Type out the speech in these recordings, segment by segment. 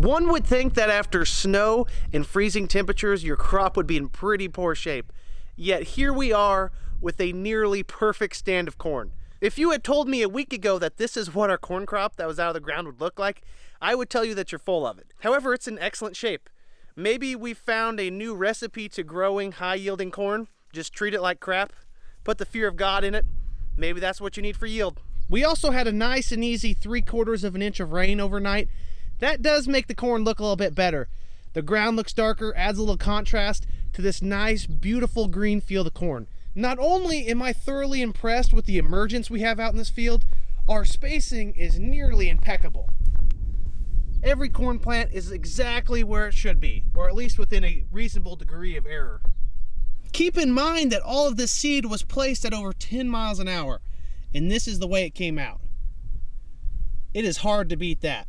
One would think that after snow and freezing temperatures, your crop would be in pretty poor shape. Yet here we are with a nearly perfect stand of corn. If you had told me a week ago that this is what our corn crop that was out of the ground would look like, I would tell you that you're full of it. However, it's in excellent shape. Maybe we found a new recipe to growing high-yielding corn. Just treat it like crap. Put the fear of God in it. Maybe that's what you need for yield. We also had a nice and easy 3/4 of an inch of rain overnight. That does make the corn look a little bit better. The ground looks darker, adds a little contrast to this nice, beautiful green field of corn. Not only am I thoroughly impressed with the emergence we have out in this field, our spacing is nearly impeccable. Every corn plant is exactly where it should be, or at least within a reasonable degree of error. Keep in mind that all of this seed was placed at over 10 miles an hour, and this is the way it came out. It is hard to beat that.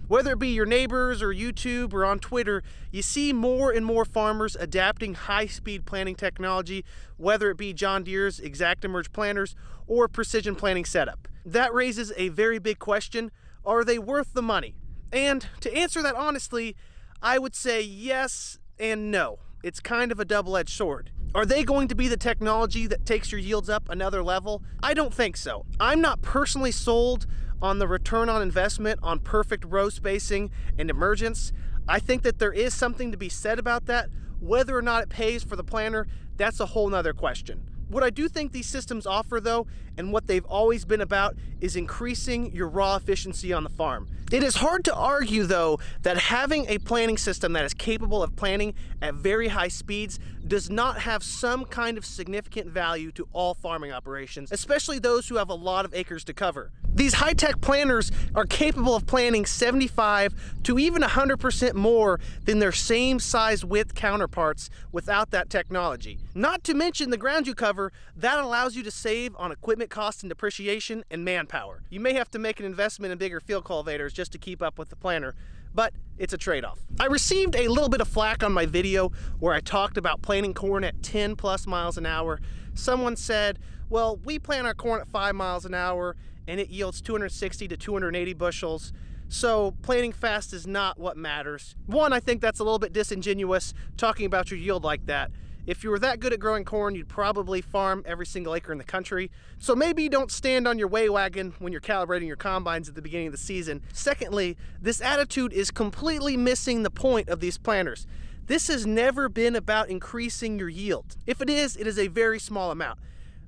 Whether it be your neighbors or YouTube or on Twitter, you see more and more farmers adapting high-speed planting technology, whether it be John Deere's ExactEmerge planters or precision planting setup. That raises a very big question: are they worth the money? And to answer that honestly, I would say yes and no. It's kind of a double-edged sword. Are they going to be the technology that takes your yields up another level? I don't think so. I'm not personally sold on the return on investment on perfect row spacing and emergence. I think that there is something to be said about that. Whether or not it pays for the planter, that's a whole nother question. What I do think these systems offer though, and what they've always been about, is increasing your raw efficiency on the farm. It is hard to argue though that having a planting system that is capable of planting at very high speeds does not have some kind of significant value to all farming operations, especially those who have a lot of acres to cover. These high-tech planters are capable of planting 75 to even 100% more than their same size width counterparts without that technology. Not to mention the ground you cover, that allows you to save on equipment costs and depreciation and manpower. You may have to make an investment in bigger field cultivators just to keep up with the planter, but it's a trade-off. I received a little bit of flack on my video where I talked about planting corn at 10 plus miles an hour. Someone said, well, we plant our corn at 5 miles an hour and it yields 260 to 280 bushels. So planting fast is not what matters. One, I think that's a little bit disingenuous talking about your yield like that. If you were that good at growing corn, you'd probably farm every single acre in the country. So maybe don't stand on your way wagon when you're calibrating your combines at the beginning of the season. Secondly, this attitude is completely missing the point of these planters. This has never been about increasing your yield. If it is a very small amount.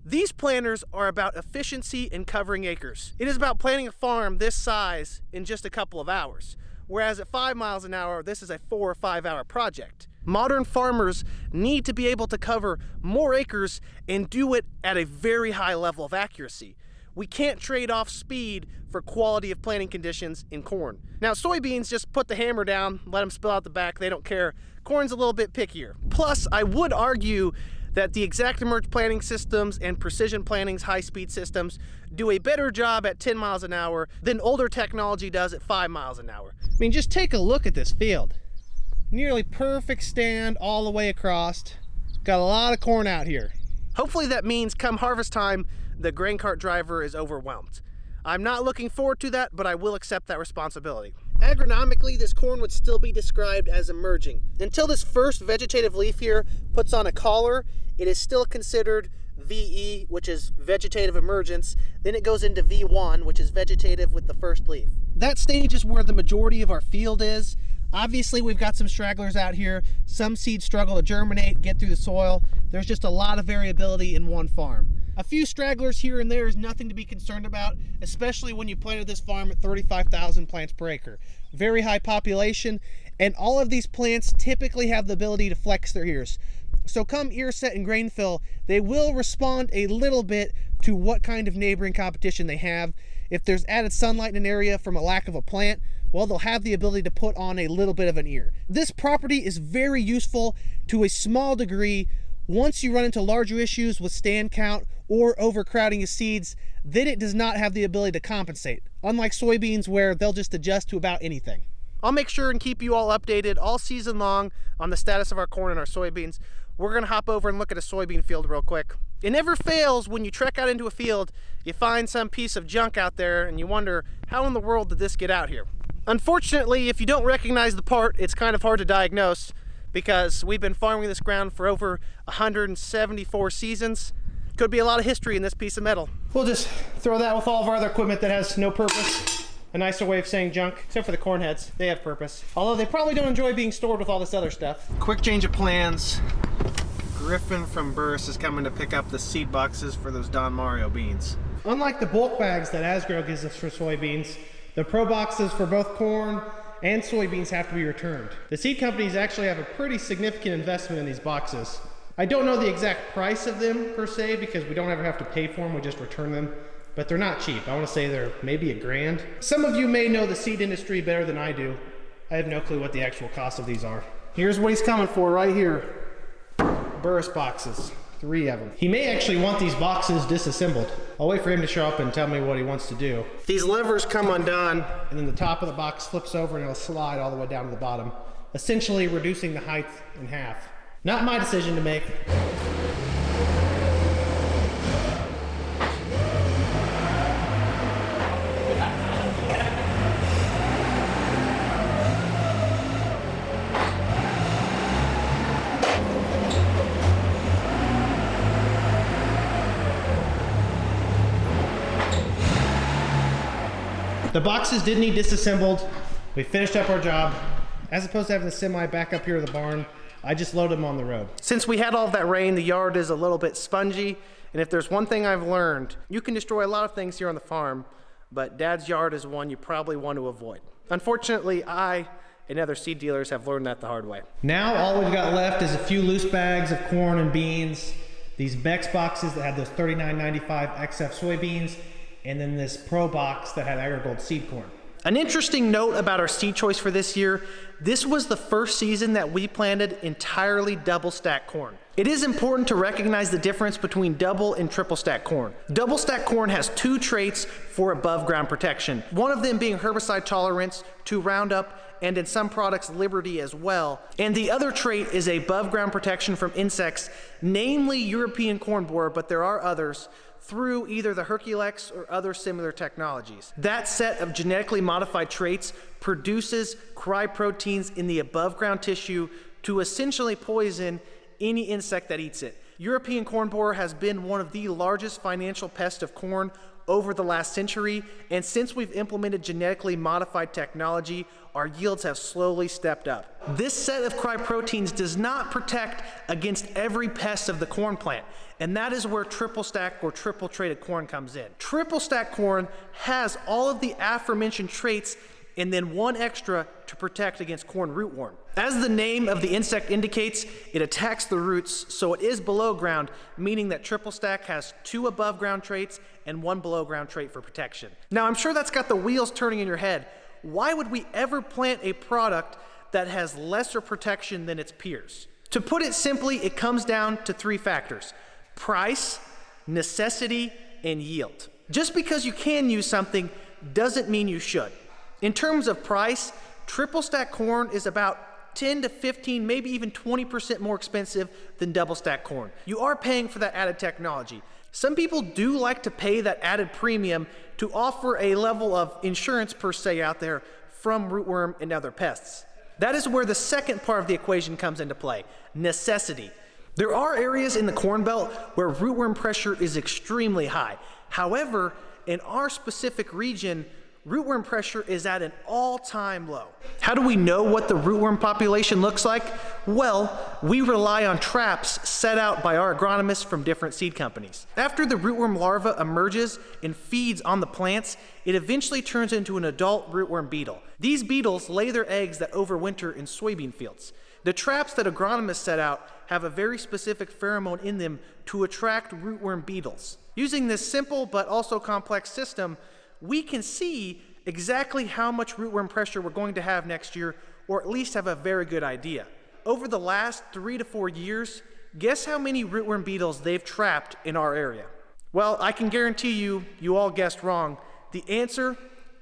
These planters are about efficiency and covering acres. It is about planting a farm this size in just a couple of hours. Whereas at 5 miles an hour, this is a 4 or 5 hour project. Modern farmers need to be able to cover more acres and do it at a very high level of accuracy. We can't trade off speed for quality of planting conditions in corn. Now, soybeans just put the hammer down, let them spill out the back, they don't care. Corn's a little bit pickier. Plus, I would argue that the ExactEmerge planting systems and precision planting's high-speed systems do a better job at 10 miles an hour than older technology does at 5 miles an hour. I mean, just take a look at this field. Nearly perfect stand all the way across. Got a lot of corn out here. Hopefully that means come harvest time, the grain cart driver is overwhelmed. I'm not looking forward to that, but I will accept that responsibility. Agronomically, this corn would still be described as emerging. Until this first vegetative leaf here puts on a collar, it is still considered VE, which is vegetative emergence. Then it goes into V1, which is vegetative with the first leaf. That stage is where the majority of our field is. Obviously, we've got some stragglers out here. Some seeds struggle to germinate, get through the soil. There's just a lot of variability in one farm. A few stragglers here and there is nothing to be concerned about, especially when you planted this farm at 35,000 plants per acre. Very high population, and all of these plants typically have the ability to flex their ears. So come ear set and grain fill, they will respond a little bit to what kind of neighboring competition they have. If there's added sunlight in an area from a lack of a plant, well, they'll have the ability to put on a little bit of an ear. This property is very useful to a small degree. Once you run into larger issues with stand count or overcrowding of seeds, then it does not have the ability to compensate, unlike soybeans where they'll just adjust to about anything. I'll make sure and keep you all updated all season long on the status of our corn and our soybeans. We're gonna hop over and look at a soybean field real quick. It never fails when you trek out into a field, you find some piece of junk out there and you wonder, how in the world did this get out here? Unfortunately, if you don't recognize the part, it's kind of hard to diagnose because we've been farming this ground for over 174 seasons. Could be a lot of history in this piece of metal. We'll just throw that with all of our other equipment that has no purpose. A nicer way of saying junk, except for the corn heads. They have purpose. Although they probably don't enjoy being stored with all this other stuff. Quick change of plans. Griffin from Burris is coming to pick up the seed boxes for those Don Mario beans. Unlike the bulk bags that Asgrow gives us for soybeans, the Pro boxes for both corn and soybeans have to be returned. The seed companies actually have a pretty significant investment in these boxes. I don't know the exact price of them per se because we don't ever have to pay for them, we just return them. But they're not cheap. I want to say they're maybe $1,000. Some of you may know the seed industry better than I do. I have no clue what the actual cost of these are. Here's what he's coming for right here. Burris boxes, 3 of them. He may actually want these boxes disassembled. I'll wait for him to show up and tell me what he wants to do. These levers come undone, and then the top of the box flips over and it'll slide all the way down to the bottom, essentially reducing the height in half. Not my decision to make. The boxes did need disassembled. We finished up our job. As opposed to having the semi back up here to the barn, I just loaded them on the road. Since we had all of that rain, the yard is a little bit spongy. And if there's one thing I've learned, you can destroy a lot of things here on the farm, but Dad's yard is one you probably want to avoid. Unfortunately, I and other seed dealers have learned that the hard way. Now all we've got left is a few loose bags of corn and beans, these Bex boxes that had those $39.95 XF soybeans, and then this Pro box that had AgriGold seed corn. An interesting note about our seed choice for this year, this was the first season that we planted entirely double stack corn. It is important to recognize the difference between double and triple stack corn. Double stack corn has 2 traits for above ground protection, one of them being herbicide tolerance to Roundup and in some products Liberty as well. And the other trait is above ground protection from insects, namely European corn borer, but there are others, through either the Herculex or other similar technologies. That set of genetically modified traits produces cryproteins in the above ground tissue to essentially poison any insect that eats it. European corn borer has been one of the largest financial pests of corn over the last century, and since we've implemented genetically modified technology, our yields have slowly stepped up. This set of cryproteins does not protect against every pest of the corn plant, and that is where triple stack or triple traded corn comes in. Triple stack corn has all of the aforementioned traits and then one extra to protect against corn rootworm. As the name of the insect indicates, it attacks the roots, so it is below ground, meaning that triple stack has 2 above ground traits and 1 below ground trait for protection. Now, I'm sure that's got the wheels turning in your head. Why would we ever plant a product that has lesser protection than its peers? To put it simply, it comes down to 3 factors: price, necessity, and yield. Just because you can use something doesn't mean you should. In terms of price, triple stack corn is about 10 to 15, maybe even 20% more expensive than double stack corn. You are paying for that added technology. Some people do like to pay that added premium to offer a level of insurance per se out there from rootworm and other pests. That is where the second part of the equation comes into play: necessity. There are areas in the Corn Belt where rootworm pressure is extremely high. However, in our specific region, rootworm pressure is at an all-time low. How do we know what the rootworm population looks like? Well, we rely on traps set out by our agronomists from different seed companies. After the rootworm larva emerges and feeds on the plants, it eventually turns into an adult rootworm beetle. These beetles lay their eggs that overwinter in soybean fields. The traps that agronomists set out have a very specific pheromone in them to attract rootworm beetles. Using this simple but also complex system, we can see exactly how much rootworm pressure we're going to have next year, or at least have a very good idea. Over the last 3 to 4 years, guess how many rootworm beetles they've trapped in our area? Well, I can guarantee you all guessed wrong. The answer,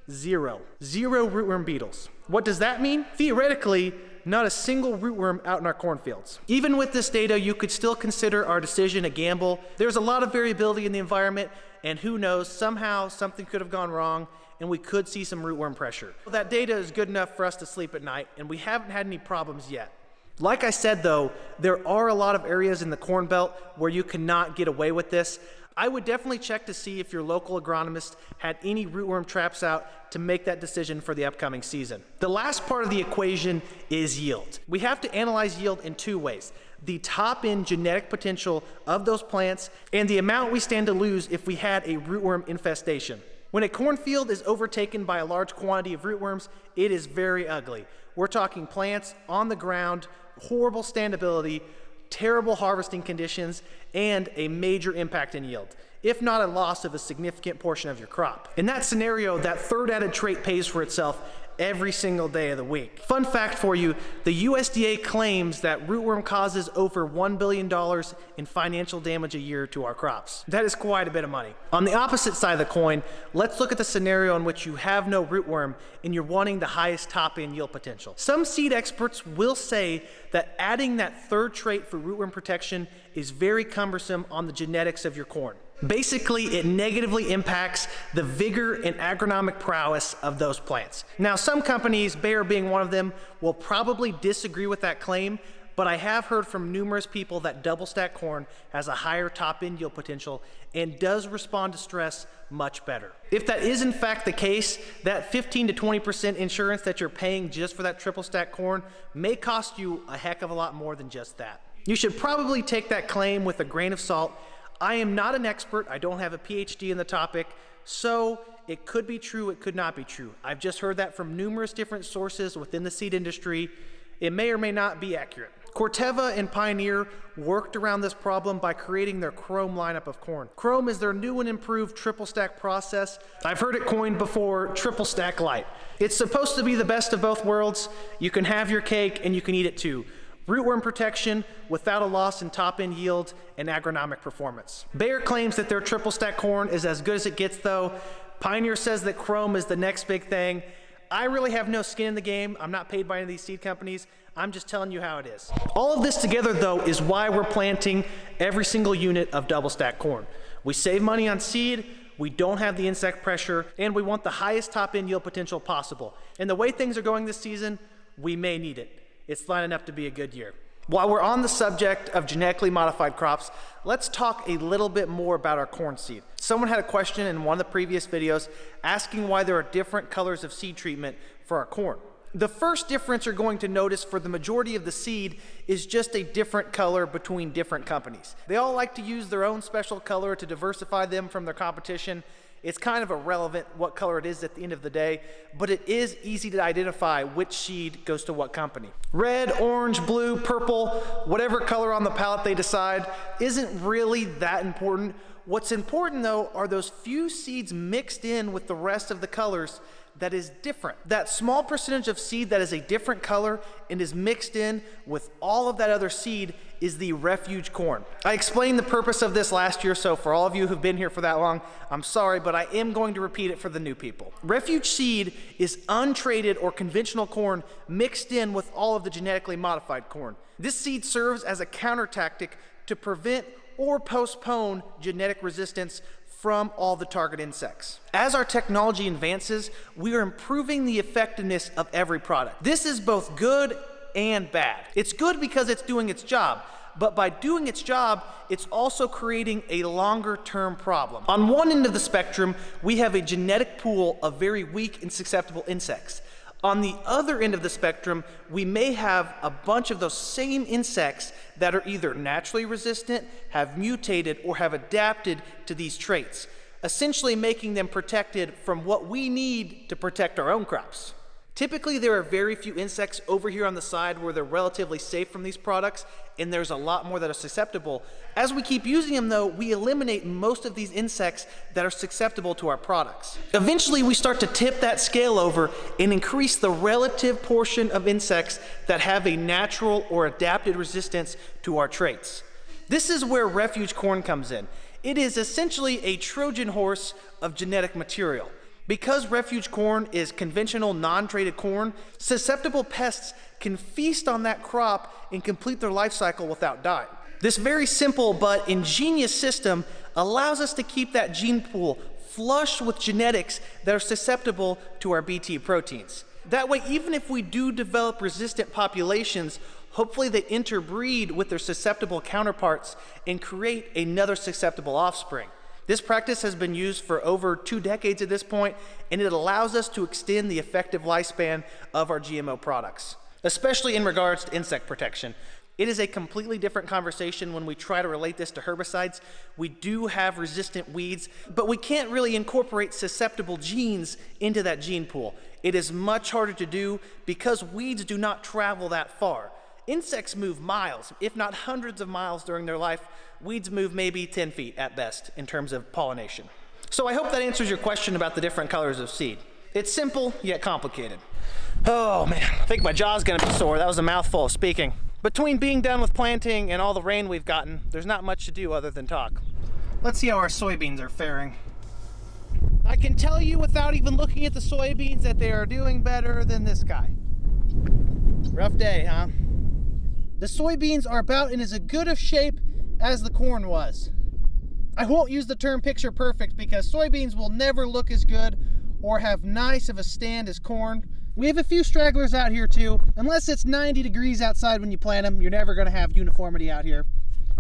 0. 0 rootworm beetles. What does that mean? Theoretically, Not a single rootworm out in our cornfields. Even with this data, you could still consider our decision a gamble. There's a lot of variability in the environment, and who knows, somehow something could have gone wrong, and we could see some rootworm pressure. That data is good enough for us to sleep at night, and we haven't had any problems yet. Like I said though, there are a lot of areas in the Corn Belt where you cannot get away with this. I would definitely check to see if your local agronomist had any rootworm traps out to make that decision for the upcoming season. The last part of the equation is yield. We have to analyze yield in two ways: the top-end genetic potential of those plants and the amount we stand to lose if we had a rootworm infestation. When a cornfield is overtaken by a large quantity of rootworms, it is very ugly. We're talking plants on the ground, horrible standability, terrible harvesting conditions, and a major impact in yield, if not a loss of a significant portion of your crop. In that scenario, that third added trait pays for itself every single day of the week. Fun fact for you, the USDA claims that rootworm causes over $1 billion in financial damage a year to our crops. That is quite a bit of money. On the opposite side of the coin, let's look at the scenario in which you have no rootworm and you're wanting the highest top-end yield potential. Some seed experts will say that adding that third trait for rootworm protection is very cumbersome on the genetics of your corn. Basically, it negatively impacts the vigor and agronomic prowess of those plants. Now, some companies, Bayer being one of them, will probably disagree with that claim, but I have heard from numerous people that double stack corn has a higher top-end yield potential and does respond to stress much better. If that is in fact the case, that 15 to 20% insurance that you're paying just for that triple stack corn may cost you a heck of a lot more than just that. You should probably take that claim with a grain of salt. I am not an expert, I don't have a PhD in the topic, so it could be true, it could not be true. I've just heard that from numerous different sources within the seed industry. It may or may not be accurate. Corteva and Pioneer worked around this problem by creating their Chrome lineup of corn. Chrome is their new and improved triple stack process. I've heard it coined before, triple stack light. It's supposed to be the best of both worlds. You can have your cake and you can eat it too. Rootworm protection without a loss in top-end yield and agronomic performance. Bayer claims that their triple stack corn is as good as it gets though. Pioneer says that Chrome is the next big thing. I really have no skin in the game. I'm not paid by any of these seed companies. I'm just telling you how it is. All of this together though is why we're planting every single unit of double stack corn. We save money on seed, we don't have the insect pressure, and we want the highest top-end yield potential possible. And the way things are going this season, we may need it. It's lining up to be a good year. While we're on the subject of genetically modified crops, let's talk a little bit more about our corn seed. Someone had a question in one of the previous videos asking why there are different colors of seed treatment for our corn. The first difference you're going to notice for the majority of the seed is just a different color between different companies. They all like to use their own special color to diversify them from their competition. It's kind of irrelevant what color it is at the end of the day, but it is easy to identify which seed goes to what company. Red, orange, blue, purple, whatever color on the palette they decide isn't really that important. What's important though are those few seeds mixed in with the rest of the colors that is different. That small percentage of seed that is a different color and is mixed in with all of that other seed is the Refuge Corn. I explained the purpose of this last year, so for all of you who've been here for that long, I'm sorry, but I am going to repeat it for the new people. Refuge seed is untreated or conventional corn mixed in with all of the genetically modified corn. This seed serves as a counter tactic to prevent or postpone genetic resistance from all the target insects. As our technology advances, we are improving the effectiveness of every product. This is both good and bad. It's good because it's doing its job, but by doing its job, it's also creating a longer-term problem. On one end of the spectrum, we have a genetic pool of very weak and susceptible insects. On the other end of the spectrum, we may have a bunch of those same insects that are either naturally resistant, have mutated, or have adapted to these traits, essentially making them protected from what we need to protect our own crops. Typically, there are very few insects over here on the side where they're relatively safe from these products, and there's a lot more that are susceptible. As we keep using them though, we eliminate most of these insects that are susceptible to our products. Eventually, we start to tip that scale over and increase the relative portion of insects that have a natural or adapted resistance to our traits. This is where Refuge Corn comes in. It is essentially a Trojan horse of genetic material. Because Refuge Corn is conventional, non-treated corn, susceptible pests can feast on that crop and complete their life cycle without dying. This very simple but ingenious system allows us to keep that gene pool flush with genetics that are susceptible to our Bt proteins. That way, even if we do develop resistant populations, hopefully they interbreed with their susceptible counterparts and create another susceptible offspring. This practice has been used for over 2 decades at this point, and it allows us to extend the effective lifespan of our GMO products, especially in regards to insect protection. It is a completely different conversation when we try to relate this to herbicides. We do have resistant weeds, but we can't really incorporate susceptible genes into that gene pool. It is much harder to do because weeds do not travel that far. Insects move miles, if not hundreds of miles during their life. Weeds move maybe 10 feet at best in terms of pollination. So I hope that answers your question about the different colors of seed. It's simple yet complicated. Oh man, I think my jaw's gonna be sore. That was a mouthful of speaking. Between being done with planting and all the rain we've gotten, there's not much to do other than talk. Let's see how our soybeans are faring. I can tell you without even looking at the soybeans that they are doing better than this guy. Rough day, huh? The soybeans are about in as good of shape as the corn was. I won't use the term picture perfect because soybeans will never look as good or have nice of a stand as corn. We have a few stragglers out here too. Unless it's 90 degrees outside when you plant them, you're never gonna have uniformity out here.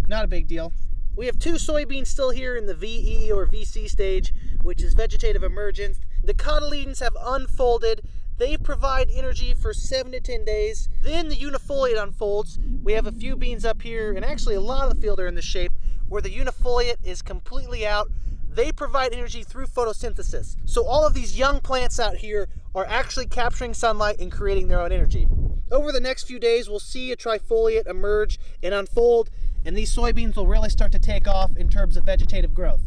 Not a big deal. We have 2 soybeans still here in the VE or VC stage, which is vegetative emergence. The cotyledons have unfolded. They provide energy for 7 to 10 days. Then the unifoliate unfolds. We have a few beans up here, and actually a lot of the field are in this shape, where the unifoliate is completely out. They provide energy through photosynthesis. So all of these young plants out here are actually capturing sunlight and creating their own energy. Over the next few days, we'll see a trifoliate emerge and unfold, and these soybeans will really start to take off in terms of vegetative growth.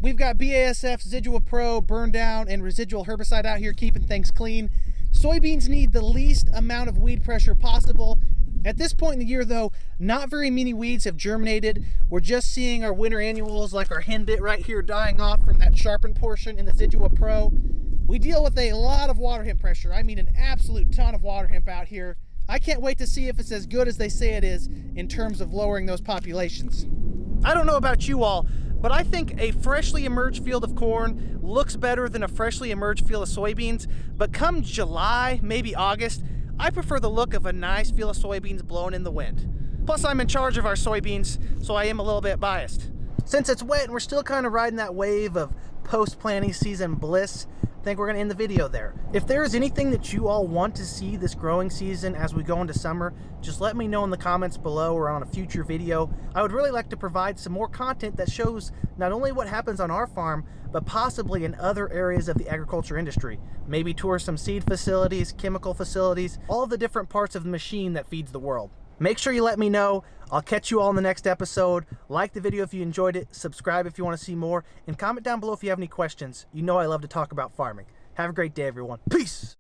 We've got BASF, Zidua Pro, Burn Down, and residual herbicide out here keeping things clean. Soybeans need the least amount of weed pressure possible. At this point in the year though, not very many weeds have germinated. We're just seeing our winter annuals like our henbit right here dying off from that sharpened portion in the Zidua Pro. We deal with a lot of water hemp pressure. I mean an absolute ton of water hemp out here. I can't wait to see if it's as good as they say it is in terms of lowering those populations. I don't know about you all, but I think a freshly emerged field of corn looks better than a freshly emerged field of soybeans. But come July, maybe August, I prefer the look of a nice field of soybeans blowing in the wind. Plus I'm in charge of our soybeans, so I am a little bit biased. Since it's wet and we're still kind of riding that wave of post-planting season bliss, I think we're gonna end the video there. If there is anything that you all want to see this growing season as we go into summer, just let me know in the comments below or on a future video. I would really like to provide some more content that shows not only what happens on our farm, but possibly in other areas of the agriculture industry. Maybe tour some seed facilities, chemical facilities, all of the different parts of the machine that feeds the world. Make sure you let me know. I'll catch you all in the next episode. Like the video if you enjoyed it, subscribe if you want to see more, and comment down below if you have any questions. You know I love to talk about farming. Have a great day, everyone. Peace!